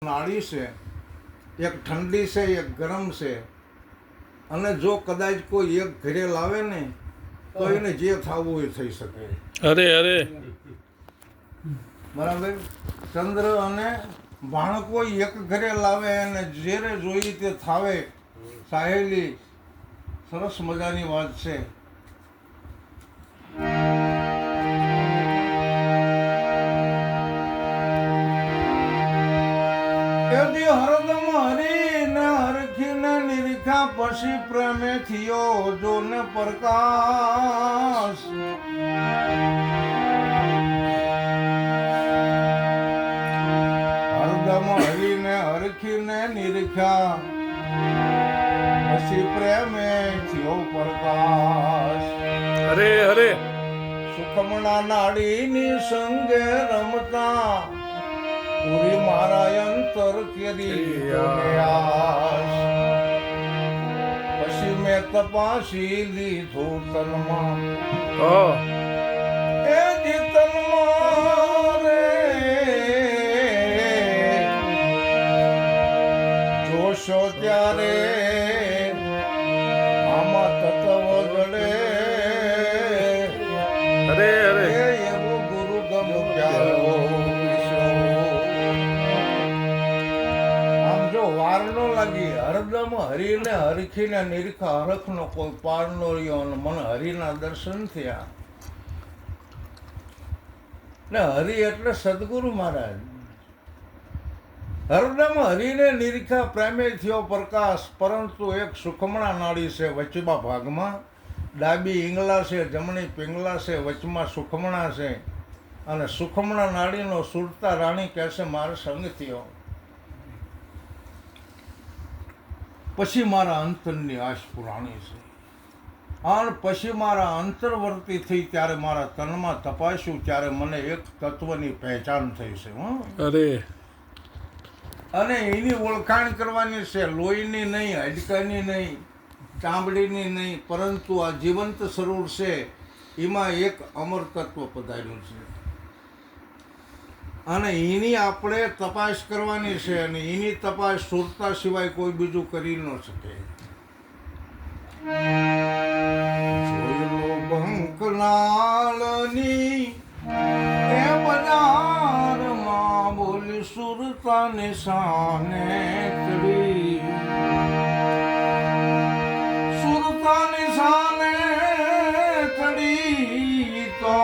નાળી છે, એક ઠંડી છે, એક ગરમ છે. અને જો કદાચ કોઈ એક ઘરે લાવે ને તો એને જે થવું એ થઈ શકે. અરે બરાબર. ચંદ્ર અને ભાણ કોઈ એક ઘરે લાવે અને જેને જોઈ તે થાવે. સાહેલી સરસ મજાની વાત છે. હરદમ હરીને હરખીને નિરીખા પછી પ્રેમે થયો જોને પ્રકાશ. હરદમ હરીને હરખીને નિરીખા પછી પ્રેમે થયો પ્રકાશ. અરે સુખમણા નાડીની સંગે રમતા પૂરી મારા અંતર કેરી પછી મેં તપાસી લીધું તનમાં એ જીતનમાં રે જોશો ત્યારે આમાં તત્વ જડે. અરે એવો ગુરુ ગમ પ્યારો વાર નો લાગી. હરદમ હરીને હરખીને નિરીખા હરખનો કોઈ પાર નો રહ્યો અને મને હરિના દર્શન થયા. ને હરિ એટલે સદગુરુ મહારાજ. હરદમ હરીને નિરીખા પ્રેમે થયો પ્રકાશ. પરંતુ એક સુખમણા નાડી છે વચમાં ભાગમાં. ડાબી ઈંગલા છે, જમણી પિંગલા છે, વચમાં સુખમણા છે. અને સુખમણા નાડીનો સુરતા રાણી કહેશે મારો સંગ થયો. પછી મારા અંતરની આશ પુરાણી છે. અને પછી મારા અંતર્વર્તી થઈ ત્યારે મારા તનમાં તપાસ્યું ત્યારે મને એક તત્વની પહેચાન થઈ છે. અરે અને એની ઓળખાણ કરવાની છે. લોહીની નહીં, હાડકાની નહીં, ચામડીની નહીં, પરંતુ આ જીવંત શરીર છે એમાં એક અમર તત્વ પધાર્યું છે. અને એની આપણે તપાસ કરવાની છે. અને એની તપાસ સુરતા સિવાય કોઈ બીજું કરી ન શકે. બંકલાલની એ બજારમાં બોલી સુરતા નિશાને ચડી. સુરતા નિશાને ચડી તો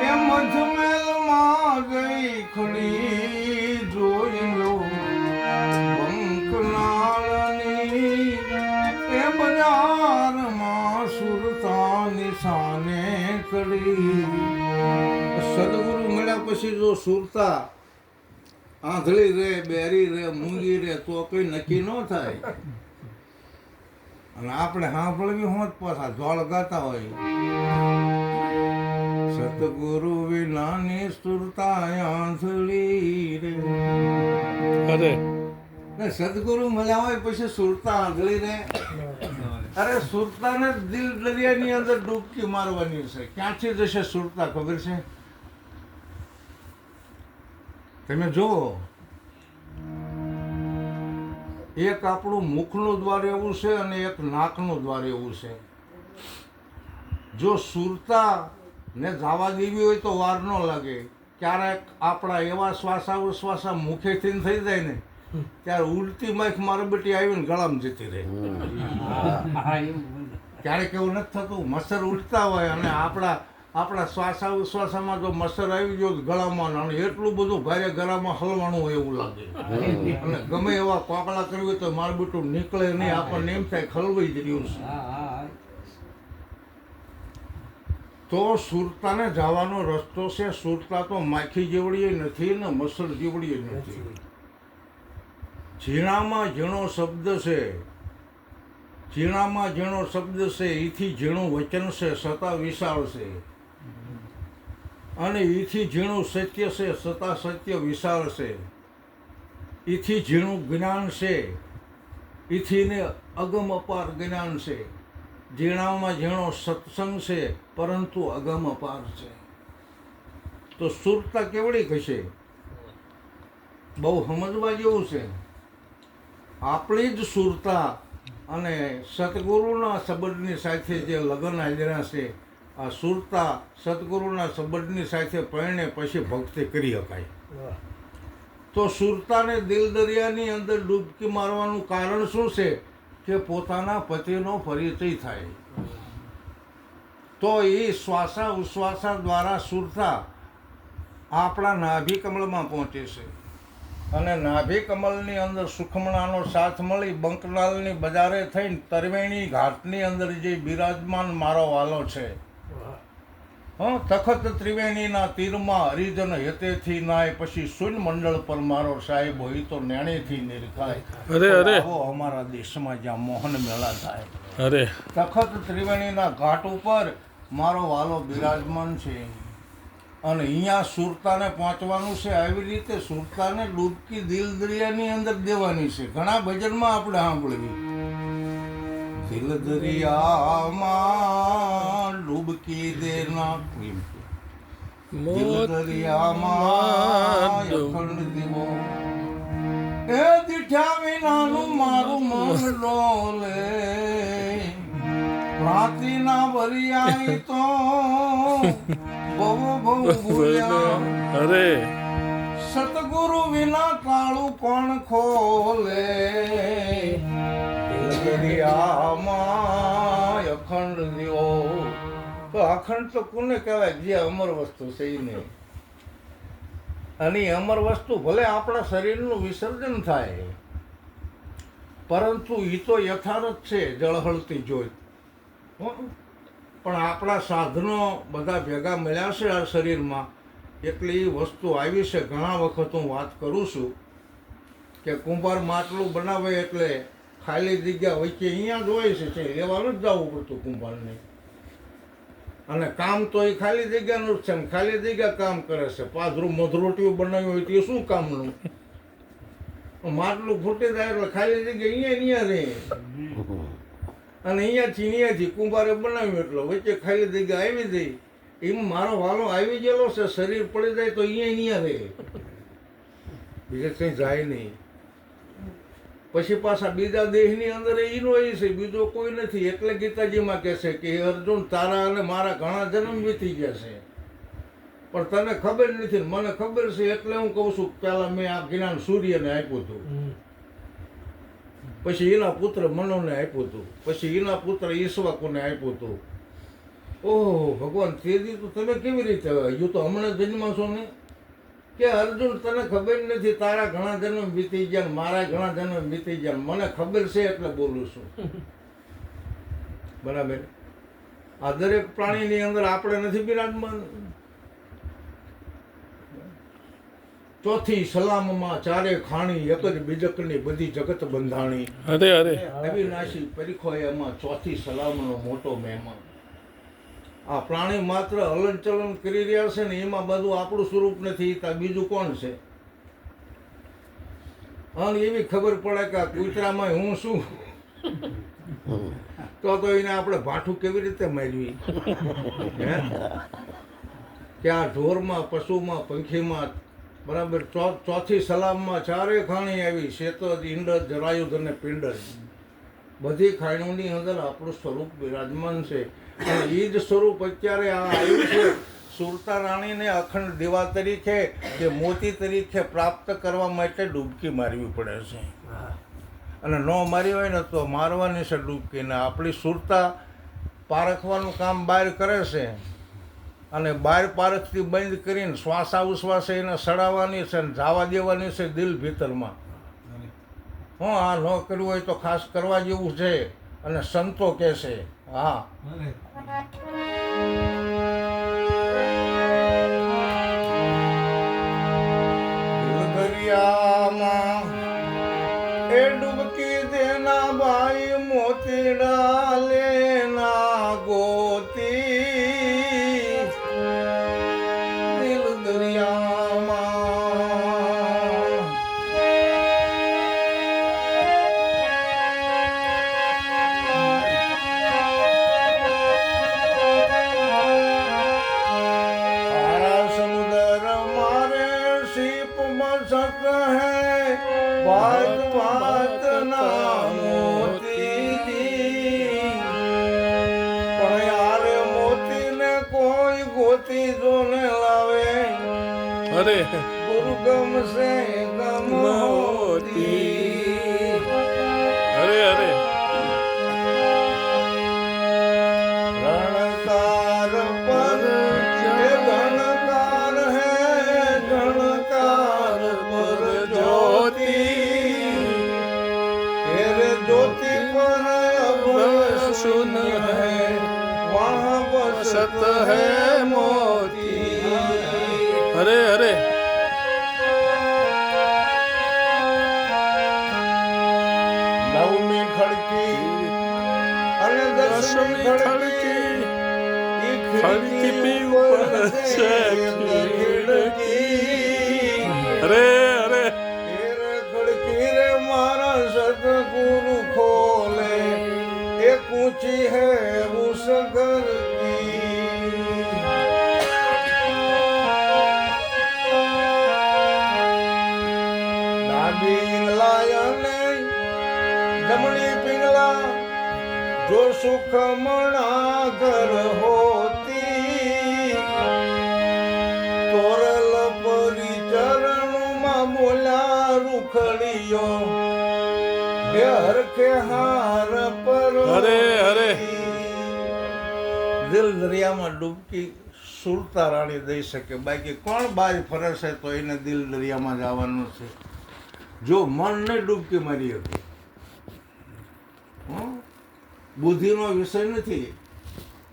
એ મધમેલમાં ગઈ ખુલી જોઈ લો. બંકલાલની એ બજારમાં સુરતા નિશાને ચડી. સદગુરુ મળ્યા પછી જો સુરતા આંધળી રે, બેરી રે, મૂંગી રે તો કઈ નક્કી ન થાય. અને આપણે સાંભળવી હોત પાછા ધોળ ગાતા હોય. સતગુરુ વિનાની સુરતા આંધળી રે. અરે સદગુરુ મળ્યા હોય પછી સુરતા આંધળી રે. અરે સુરતાને દિલ દરિયાની અંદર ડૂબકી મારવાની છે. ક્યાંથી જશે સુરતા ખબર છે? તમે જુઓ, એક આપણું મુખનું દ્વાર એવું છે અને એક નાકનું દ્વાર એવું છે. જો સુરતા ને જવા દેવી હોય તો વાર ન લાગે. ક્યારેક આપણા એવા શ્વાસા ઉશ્વાસા મુખેથી થઈ જાય ને ત્યારે ઉલટી માખ મારી બેટી આવીને ગળામાં જતી રહે. ક્યારેક એવું નથી થતું? મચ્છર ઉડતા હોય અને આપણા શ્વાસા ઉશ્વાસામાં જો મચ્છર આવી ગયો ગળામાં અને એટલું બધું ભારે ગળામાં હલવાનું હોય એવું લાગે. અને ગમે એવા કોકળા કરવી હોય તો મારું બેટું નીકળે નહીં. આપણને એમ થાય ખલવાઈ જ રહ્યું છે. તો સુરતાને જવાનો રસ્તો છે. સુરતા તો માખી જેવડી નથી ને મચ્છર જેવડી નથી. ઝીણામાં ઝીણો શબ્દ છે. ઝીણામાં ઝીણો શબ્દ છે. એથી ઝીણું વચન છે છતાં વિશાળ છે. અને એથી ઝીણું સત્ય છે છતાં સત્ય વિશાળ છે. એથી ઝીણું જ્ઞાન છે. એથી ને અગમ અપાર જ્ઞાન છે. ઝીણામાં ઝીણો સત્સંગ છે પરંતુ અગમ અપાર છે. તો સુરતા કેવડી કશે? બહુ સમજવા જેવું છે. આપણી જ સુરતા અને સતગુરુના સંબંધની સાથે જે લગ્ન આદર્યા છે, આ સુરતા સતગુરુના સંબંધની સાથે પરણે પછી ભક્તિ કરી શકાય. તો સુરતાને દિલ દરિયાની અંદર ડૂબકી મારવાનું કારણ શું છે કે પોતાના પતિનો પરિચય થાય. તો એ શ્વાસા ઉશ્વાસા દ્વારા સુરતા આપણા નાભી કમળમાં પહોંચે છે અને નાભી કમળની અંદર સુખમણાનો સાથ મળી બંકનાલની બજારે થઈને તરવેણી ઘાટની અંદર જે બિરાજમાન મારો વાલો છે, તખત ત્રિવેણીના તીરમાં હરિજન હેતેથી નાય, પછી શૂન્ય મંડળ પર મારો સાહેબ હોય તો નેણેથી નિરખાય. આવો અમારા દેશમાં જ્યાં મોહન મેળા થાય. તખત ત્રિવેણીના ઘાટ ઉપર મારો વાલો બિરાજમાન છે અને અહીંયા સુરતાને પહોંચવાનું છે. આવી રીતે સુરતાને ડૂબકી દિલ દરિયાની અંદર દેવાની છે. ઘણા ભજનમાં આપણે સાંભળવી, દિલ દરિયામાં ડૂબકી દેના, દિલ દરિયામાં અખંડ દીવો, એ દીઠા વિનાનું મારું મન ડોલે, રાત્રિના વરિયાઈ તો બહુ બહુ ભૂલ્યા, સતગુરુ વિના તાળું કોણ ખોલે, દરિયામાં અખંડ દીવો. તો અખંડ તો કોને કહેવાય? જે અમર વસ્તુ છે એને. અને અમર વસ્તુ ભલે આપણા શરીરનું વિસર્જન થાય, પરંતુ એ તો યથાર્થ છે જળહળતી જોઈ. પણ આપણા સાધનો બધા ભેગા મળ્યા છે આ શરીરમાં, એટલે એ વસ્તુ આવી છે. ઘણા વખત હું વાત કરું છું કે કુંભાર માટલું બનાવે એટલે ખાલી જગ્યા વચ્ચે અહીંયા જ હોય છે, લેવાનું જ જવું પડતું કુંભારને. અને કામ તો એ ખાલી જગ્યાનું જ છે ને ખાલી જગ્યા કામ કરે છે. પાથરું મધરોટીઓ બનાવ્યું હોય તો એ શું કામનું? માટલું ફૂટી જાય એટલે ખાલી જગ્યા અહીંયા રહે, અને અહીંયાથી કુંભારે બનાવ્યું એટલે વચ્ચે ખાલી જગ્યા આવી જાય. એમ મારો વાલો આવી ગયેલો છે, શરીર પડી જાય તો અહીંયા રહે, બીજે કંઈ જાય નહીં. પછી પાછા બીજા દેહની અંદર એનો એ છે, બીજો કોઈ નથી. એટલે ગીતાજીમાં કહે છે કે અર્જુન, તારા અને મારા ઘણા જન્મ વીતી ગયા છે, પણ તને ખબર નથી, મને ખબર છે. એટલે હું કહું છું, પહેલાં મેં આ જ્ઞાન સૂર્યને આપ્યું હતું, પછી એના પુત્ર મનોને આપ્યું હતું, પછી એના પુત્ર ઈશ્વાકુને આપ્યું હતું. ઓહો ભગવાન, તેજી તો તમે કેવી રીતે હજુ તો હમણાં જન્મા છો ને? કે અર્જુન, તને ખબર નથી, તારા ઘણા જન્મ વીતી ગયા, મારા ઘણા જન્મ વીતી ગયા, મને ખબર છે એટલે બોલું છું. બરાબર. આ દરેક પ્રાણીની અંદર આપણે નથી બિરાજમાન? ચોથી સલામમાં ચારે ખાણી, એક જ બીજકની બધી જગત બંધાણી, અવિનાશી પરીખો એમાં ચોથી સલામનો મોટો મહેમાન. આ પ્રાણી માત્ર હલનચલન કરી રહ્યા છે ને, એમાં બધું આપણું સ્વરૂપ નથી, તો બીજું કોણ છે? અને એવી ખબર પડે કે આ કૂતરામાં હું શું, તો એને આપણે ભાઠું કેવી રીતે મારવી? કે આ ઢોરમાં, પશુમાં, પંખીમાં, બરાબર, ચોથી સલામમાં ચારે ખાણી આવી, શેતજ, ઈંડજ, જરાયુધ અને પિંડજ, બધી ખાણીઓની અંદર આપણું સ્વરૂપ બિરાજમાન છે. અને એ જ સ્વરૂપ અત્યારે આ આવ્યું છે. સુરતા રાણીને અખંડ દીવા તરીકે કે મોતી તરીકે પ્રાપ્ત કરવા માટે ડૂબકી મારવી પડે છે. અને ન મારી હોય ને તો મારવાની છે ડૂબકીને. આપણી સુરતા પારખવાનું કામ બહાર કરે છે, અને બહાર પારખથી બંધ કરીને શ્વાસા ઉશ્વાસે એને સડાવવાની છે ને જવા દેવાની છે દિલ ભીતરમાં. આ ન કર્યું હોય તો ખાસ કરવા જેવું છે, અને સંતો કહે છે. હા, દરિયામાં એ ડૂબકી દેના ભાઈ, મોતીડા લેના ગોતી, દિલ દરિયામાં સારા સમુદ્ર મારે શીપ મસક હે, વાત વાતના મોતીજી પણ યારે મોતીને કોઈ ગોતી જો ને લાવે અરે દુર્ગમ સે ગમ હોતી અરે અરે रणकार पर ये गणकार है गणकार पर ज्योति तेरे ज्योति पर अब सुन है वहाँ बसत है मोती અરે અરે નવમી ખડકી અને દસમી ખડકી ખડકી પી ઉપર છે ખિડકી અરે અરે ખડકી રે મારા સદગુરુ ખોલે એક ઊંચી હે ઉસ ઘર ડાબી પિંગલા અને જમણી પિંગલા જો સુખ મણા ઘર હોતી તોરલ પરિચરણમાં બોલ્યા રૂખડીઓ બે હરખે હાર પર અરે, અરે. દિલ દરિયામાં ડૂબકી સુરતા રાણી દઈ શકે બાકી કોણ બારી ફરે છે તો એને દિલ દરિયામાં જવાનું છે જો મનને ડૂબકી મારી હતી બુદ્ધિનો વિષય નથી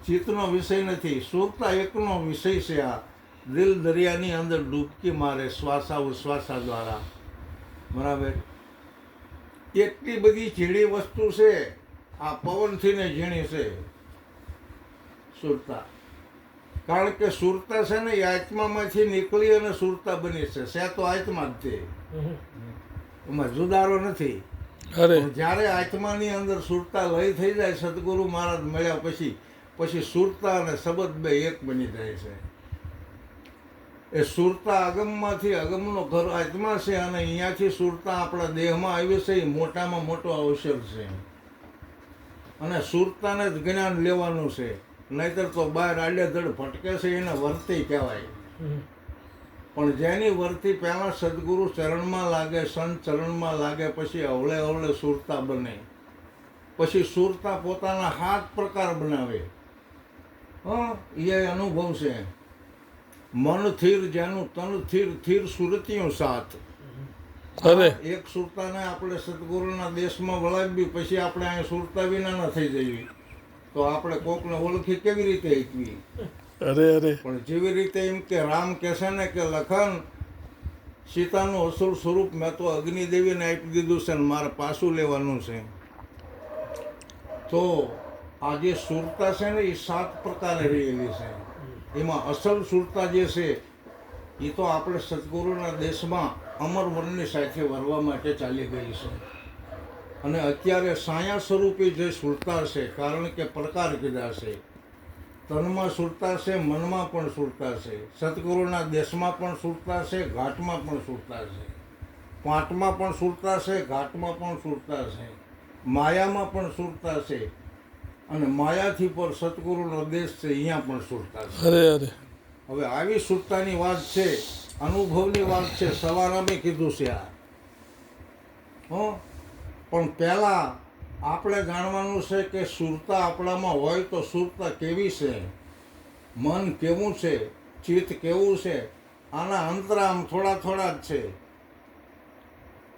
ચિત્તનો વિષય નથી સુરતા એકનો વિષય છે આ દિલ દરિયાની અંદર ડૂબકી મારે શ્વાસા ઉશ્વાસા દ્વારા બરાબર એટલી બધી ઝીણી વસ્તુ છે આ પવનથી ને ઝીણી છે સુરતા કારણ કે સુરતા છે ને એ આત્મામાંથી નીકળી અને સુરતા બની છે તો આત્મા જ છે એમાં જુદારો નથી અરે જ્યારે આત્માની અંદર સુરતા લય થઈ જાય સદગુરુ મહારાજ મળ્યા પછી સુરતા અને શબ્દ બે એક બની જાય છે એ સુરતા અગમમાંથી અગમનો ઘર આત્મા છે અને અહીંયાથી સુરતા આપણા દેહમાં આવી છે એ મોટામાં મોટો અવસર છે અને સુરતાને જ જ્ઞાન લેવાનું છે નહીતર તો બહાર આડેધડ ભટકે છે એને વર્તી કહેવાય પણ જેની વર્તી પહેલાં સદગુરુ ચરણમાં લાગે સંત ચરણમાં લાગે પછી અવળે અવળે સુરતા બને પછી સુરતા પોતાના 7 પ્રકાર બનાવે એ અનુભવ છે મન થીર જેનું તન થીર થીર સુરતીઓ સાથ અરે એક સુરતાને આપણે સદગુરુના દેશમાં વળાવી પછી આપણે અહીંયા સુરતા વિના ન થઈ જઈએ તો આપણે કોકને ઓળખી કેવી રીતે એકવી અરે અરે પણ જેવી રીતે એમ કે રામ કહેશે ને કે લખન સીતાનું અસુર સ્વરૂપ મેં તો અગ્નિદેવીને આપી દીધું છે ને મારે પાછું લેવાનું છે તો આ જે સુરતા છે ને એ 7 પ્રકારે રહેલી છે એમાં અસલ સુરતા જે છે એ તો આપણે સદગુરુના દેશમાં અમરવનની સાથે વરવા માટે ચાલી ગઈ છે અને અત્યારે સાયા સ્વરૂપે જે સુરતા છે કારણ કે પ્રકાર કીધા છે તનમાં સુરતા છે મનમાં પણ સુરતા છે સદગુરુના દેશમાં પણ સુરતા છે ઘાટમાં પણ સુરતા છે પાટમાં પણ સુરતા છે ઘાટમાં પણ સુરતા છે માયામાં પણ સુરતા છે અને માયાથી પર સદગુરુનો દેશ છે અહીંયા પણ સુરતા છે અરે અરે હવે આવી સુરતાની વાત છે અનુભવની વાત છે સવારે અમે કીધું છે આ પણ પહેલાં આપણે જાણવાનું છે કે સુરતા આપણામાં હોય તો સુરતા કેવી છે મન કેવું છે ચિત્ત કેવું છે આના અંતરામ થોડા થોડા જ છે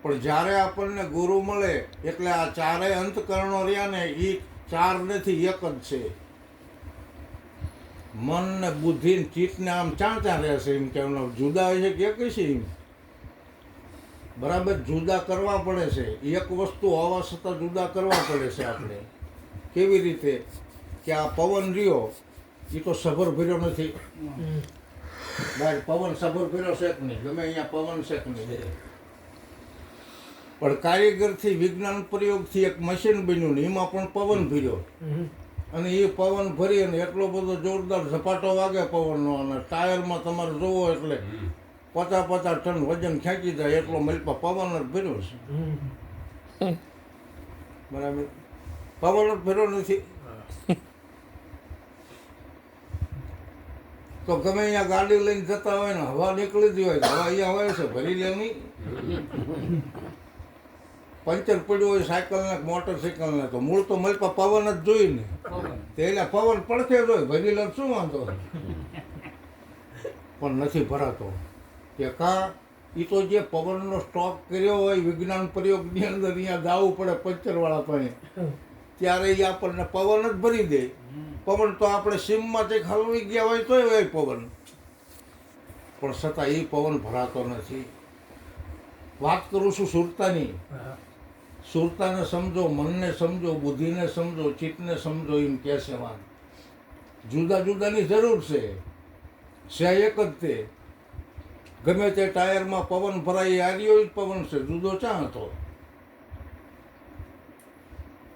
પણ જ્યારે આપણને ગુરુ મળે એટલે આ ચારેય અંતકરણો રહ્યા ને એ 4 નથી એક જ છે મન ને બુદ્ધિ ને ચિત્ત ને આમ ચાં રહેશે એમ કે જુદા હોય છે કે એક છે એમ બરાબર જુદા કરવા પડે છે એક વસ્તુ હોવા છતાં જુદા કરવા પડે છે આપણે કેવી રીતે કે આ પવન રહ્યો એ તો સભર ભર્યો નથી બહાર પવન સભર ભર્યો છે કે નહીં ગમે અહીંયા પવન છે કે નહીં પણ કારીગરથી વિજ્ઞાન પ્રયોગથી એક મશીન બન્યું ને એમાં પણ પવન ભર્યો અને એ પવન ભરી અને એટલો બધો જોરદાર ઝપાટો વાગે પવનનો અને ટાયરમાં તમારે જોવો એટલે 50 ટન વજન ખેંચી જાય એટલો મલપા પવન જ ભર્યો છે. બરાબર, પવન જ ભર્યો નથી. તો ગમે અહીંયા ગાડી લઈને જતા હોય ને હવા નીકળી જ હોય, હવા અહીંયા હોય છે, ભરી લે નહીં. પંચર પડ્યું હોય સાયકલને મોટરસાયકલને તો મૂળ તો મલપા પવન જ જોઈ ને, એટલે પવન પડખે જ હોય, ભરી લે શું વાંધો. પણ નથી ભરાતો કે કા એ તો જે પવનનો સ્ટોક કર્યો હોય વિજ્ઞાન પ્રયોગની અંદર અહીંયા જવું પડે પંચરવાળા પાસે, ત્યારે એ આપણને પવન જ ભરી દે. પવન તો આપણે સીમમાંથી હલવી ગયા હોય તોય હોય પવન, પણ છતાં એ પવન ભરાતો નથી. વાત કરું છું સુરતાની. સુરતાને સમજો, મનને સમજો, બુદ્ધિને સમજો, ચિત્તને સમજો, એમ કહે છે વાત. જુદા જુદાની જરૂર છે એક જ તે. ગમે તે ટાયરમાં પવન ભરાઈ આર્યો જ પવન છે, જુદો ચા હતો.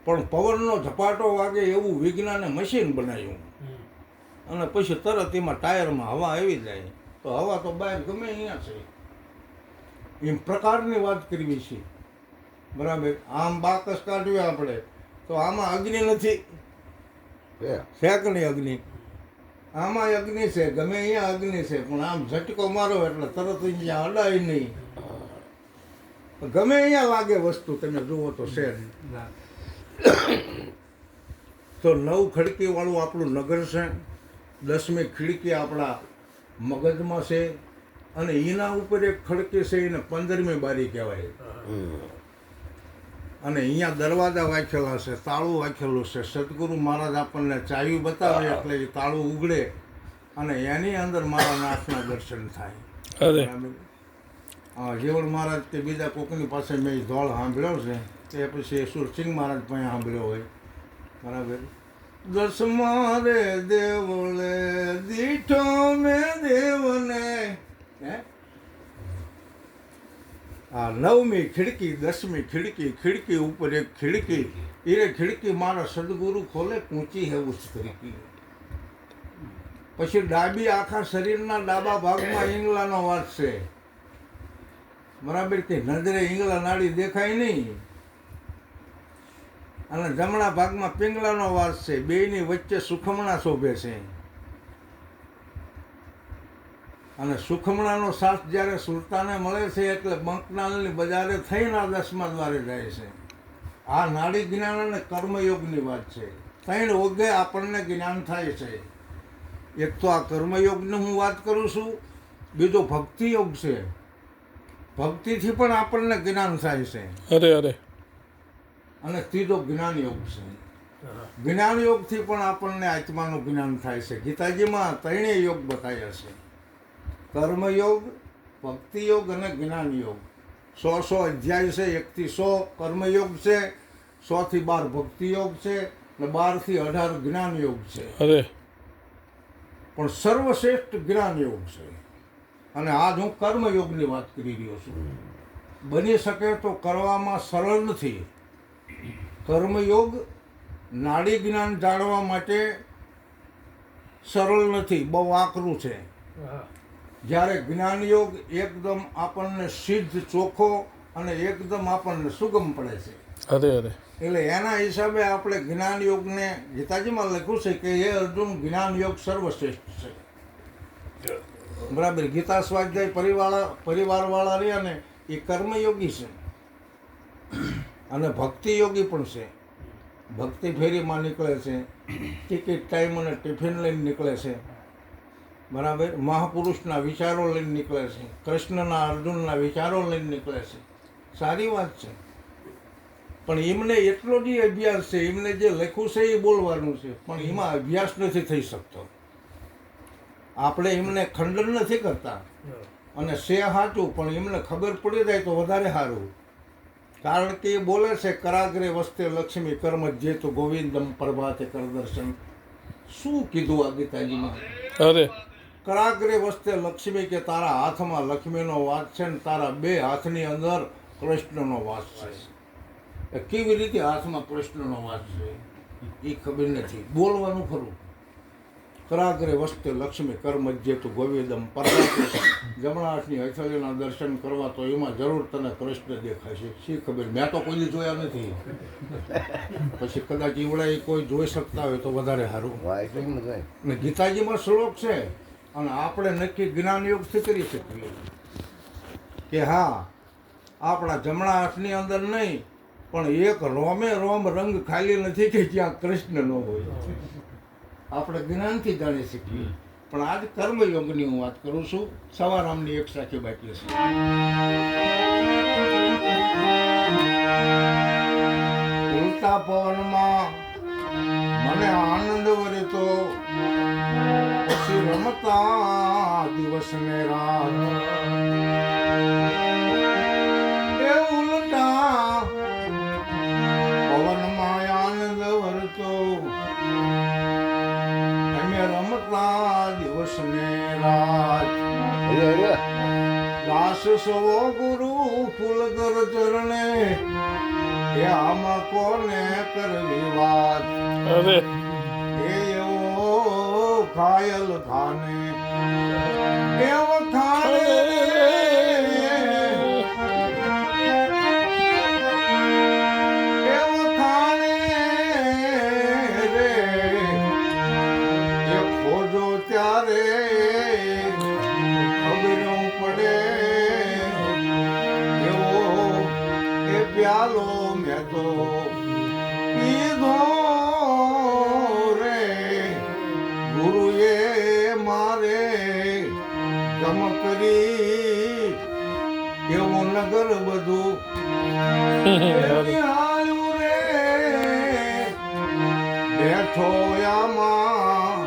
પણ પવનનો ઝપાટો વાગે એવું વિજ્ઞાને મશીન બનાવ્યું, અને પછી તરત એમાં ટાયરમાં હવા આવી જાય. તો હવા તો બહાર ગમે અહીંયા છે. એમ પ્રકારની વાત કરવી છે. બરાબર, આમ બાકસ કાઢવી આપણે તો આમાં અગ્નિ નથી, છે કે નહીં અગ્નિ? આમાં અગ્નિ છે, ગમે અહીંયા અગ્નિ છે, પણ આમ ઝટકો મારો એટલે તરત અહીંયા અડાય નહીં. ગમે અહીંયા લાગે વસ્તુ, તમે જુઓ તો છે. તો 9 ખડકી વાળું આપણું નગર છે, 10મી ખિડકી આપણા મગજમાં છે, અને એના ઉપર એક ખડકી છે, એને 15મી બારી કહેવાય. અને અહીંયા દરવાજા વાંચેલા છે, તાળું વાંચેલું છે. સદગુરુ મહારાજ આપણને ચાવી બતાવે એટલે એ તાળું ઉગડે અને એની અંદર મારા નાથના દર્શન થાય. જીવણ મહારાજ કે બીજા કોકની પાસે મેં ધોળ સાંભળ્યો છે, તે પછી સુરસિંહ મહારાજ પણ સાંભળ્યો હોય. બરાબર, દસમા રે દેવળે દીઠો મેં દેવને. આ 9મી ખિડકી, 10મી ખિડકી, ખિડકી ઉપર એક ખિડકી. એ ખિડકી મારા સદગુરુ ખોલે, ઊંચી હે ઉસ ખિડકી. પછી ડાબી આખા શરીરના ડાબા ભાગમાં ઈંગલાનો વાસ છે. બરાબર, કે નજરે ઈંગલા નાડી દેખાય નહીં. અને જમણા ભાગમાં પિંગલાનો વાસ છે. બેયની વચ્ચે સુખમણા શોભે છે. અને સુખમણાનો સાથ જ્યારે સુરતાને મળે છે એટલે બંકનાલની બજારે થઈને આ 10મા દ્વારે જાય છે. આ નાડી જ્ઞાન અને કર્મયોગની વાત છે. 3 ઓગે આપણને જ્ઞાન થાય છે. એક તો આ કર્મયોગની હું વાત કરું છું, બીજો ભક્તિ યોગ છે. ભક્તિથી પણ આપણને જ્ઞાન થાય છે. અને ત્રીજો જ્ઞાન યોગ છે. જ્ઞાન યોગથી પણ આપણને આત્માનું જ્ઞાન થાય છે. ગીતાજીમાં 3 યોગ બતાવ્યા છે: કર્મયોગ, ભક્તિ યોગ અને જ્ઞાન યોગ. 100 અધ્યાય છે. 1 થી 100 કર્મયોગ છે, 100 થી 12 ભક્તિ યોગ છે, અને 12 થી 18 જ્ઞાન યોગ છે. પણ સર્વશ્રેષ્ઠ જ્ઞાન યોગ છે. અને આજ હું કર્મયોગની વાત કરી રહ્યો છું. બની શકે તો કરવામાં સરળ નથી. કર્મયોગ નાડી જ્ઞાન જાણવા માટે સરળ નથી, બહુ આકરું છે. જ્યારે જ્ઞાન યોગ એકદમ આપણને સિદ્ધ, ચોખ્ખો અને એકદમ આપણને સુગમ પડે છે. એટલે એના હિસાબે આપણે જ્ઞાન યોગને, ગીતાજીમાં લખ્યું છે કે એ અર્જુન જ્ઞાન યોગ સર્વશ્રેષ્ઠ છે. બરાબર, ગીતા સ્વાધ્યાય પરિવારવાળા રહ્યા ને એ કર્મયોગી છે. અને ભક્તિ યોગી પણ છે. ભક્તિ ફેરીમાં નીકળે છે, ટિકિટ ટાઈમ અને ટિફિન લઈને નીકળે છે. બરાબર, મહાપુરુષના વિચારો લઈને નીકળે છે, કૃષ્ણના અર્જુનના વિચારો લઈને નીકળે છે. સારી વાત છે. પણ એમને એટલો જ અભ્યાસ છે, એમને જે લખ્યું છે એ બોલવાનું છે, પણ એમાં અભ્યાસ નથી થઈ શકતો. આપણે એમને ખંડન નથી કરતા, અને છે સાચું, પણ એમને ખબર પડી જાય તો વધારે સારું. કારણ કે એ બોલે છે કરાગ્રે વસ્તે લક્ષ્મી કર્મ જે તો ગોવિંદમ પ્રભાતે કર દર્શન. શું કીધું આ ગીતાજીમાં? કરાગ્રે વસ્તે લક્ષ્મી, કે તારા હાથમાં લક્ષ્મીનો વાસ છે ને તારા 2 હાથની અંદર કૃષ્ણનો વાસ છે. કેવી રીતે હાથમાં કૃષ્ણનો વાસ છે એ ખબર નથી. બોલવાનું ખરું. કરાગ્રે વસ્તે લક્ષ્મી કર્મજ્ય તું ગોવિંદમ પરમાત્મા જમણા હાથની હથેળીના દર્શન કરવા તો એમાં જરૂર તને કૃષ્ણ દેખાશે. શી ખબર, મેં તો કોઈ દી જોયા નથી. પછી કદાચ ઈવડા કોઈ જોઈ શકતા હોય તો વધારે સારું. ને ગીતાજીમાં શ્લોક છે અને આપણે નક્કી જ્ઞાન યોગથી કરી શકીએ કે હા આપણા જમણા હાથની અંદર નહીં પણ એક રોમે રોમ રંગ ખાલી નથી કે જ્યાં કૃષ્ણ ન હોય. આપણે જ્ઞાનથી જાણી શકીએ. પણ આજ કર્મયોગની હું વાત કરું છું. સવારામની એક સાખી બાકી છે. ઉલટા પવનમાં મને આનંદ વરતો પછી રમતા દિવસ ને રાત એ ઉલટા પવનમાં આનંદ વરતો અમે રમતા દિવસ ને રાત દાસ સવો ગુરુ ફૂલધર ચરણે એ આમાં કોને કરવી વાત. અરે એ એવો ઘાયલ થાને એવો થાને એવો થાને રે એ ખોજો ત્યારે ખબરું પડે એવો એ પ્યાલો મેં તો પીધો રે ગુરુએ મારે ગમ કરી એવું નગર બધું નિહાળ્યું રે બેઠો આમાં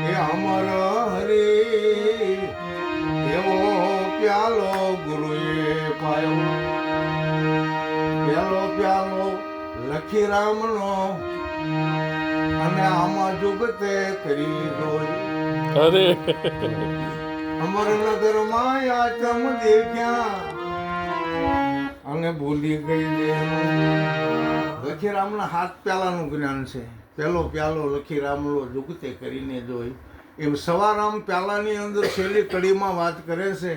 એ અમર હરી એવો પ્યાલો ગુરુએ પાયો. પેલો પ્યાલો લખી રામનો અને આમાં જુગતે કરી જોઈ. અરે અમરનગરમાં આચમ દેખ્યા અને ભૂલી ગઈ લખી રામના હાથ પ્યાલાનું જ્ઞાન છે. પેલો પ્યાલો લખી રામલો જુગતે કરીને જોઈ. એમ સવારામ પ્યાલાની અંદર છેલ્લી કડીમાં વાત કરે છે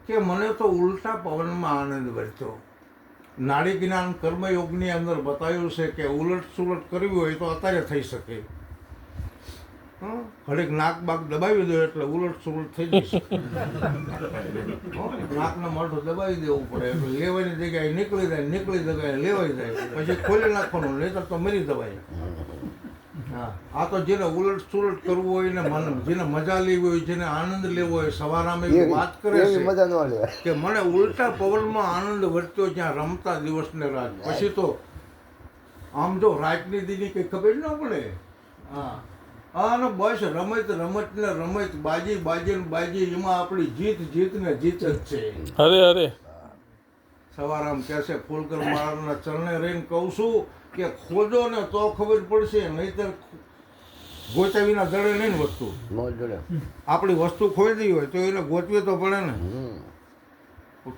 કે મને તો ઉલટા પવનમાં આનંદ વર્તો. નાડી જ્ઞાન કર્મયોગની અંદર બતાવ્યું છે કે ઉલટ સુલટ કરવી હોય તો અત્યારે થઈ શકે. ઘડીક નાક બાક દબાવી દો એટલે ઉલટ સુલટ થઈ જશે. નાકના મોઢું દબાવી દેવું પડે એટલે લેવાની જગ્યાએ નીકળી જગ્યાએ લેવાઈ જાય. પછી ખોલી નાખવાનું, નહીતર તો મરી જવાય. હા, આ તો જેને ઉલટ સુલટ કરવું હોય ને જેને મજા લેવી હોય, જેને આનંદ લેવો હોય, સવારામાં એવી વાત કરે છે કે મને ઉલટા પવનમાં આનંદ વર્ત્યો જ્યાં રમતા દિવસ ને રાત. પછી તો આમ જો રાતની દીની કઈ ખબર ન પડે. હા અને બસ રમત ને રમત, બાજી ને બાજી, એમાં આપણી જીત ને જીત જ છે. અરે અરે સવારામ કહે છે ફૂલકર માળાના ચરણે રહીને કહું છું કે ખોજો ને તો ખબર પડશે, નહીતર ગોચ્યા વિના જડે નહીં ને વસ્તુ. આપણી વસ્તુ ખોઈ હોય તો એને ગોતવી તો પડે ને.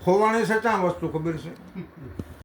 ખોવાણી છે ક્યાં વસ્તુ ખબર છે?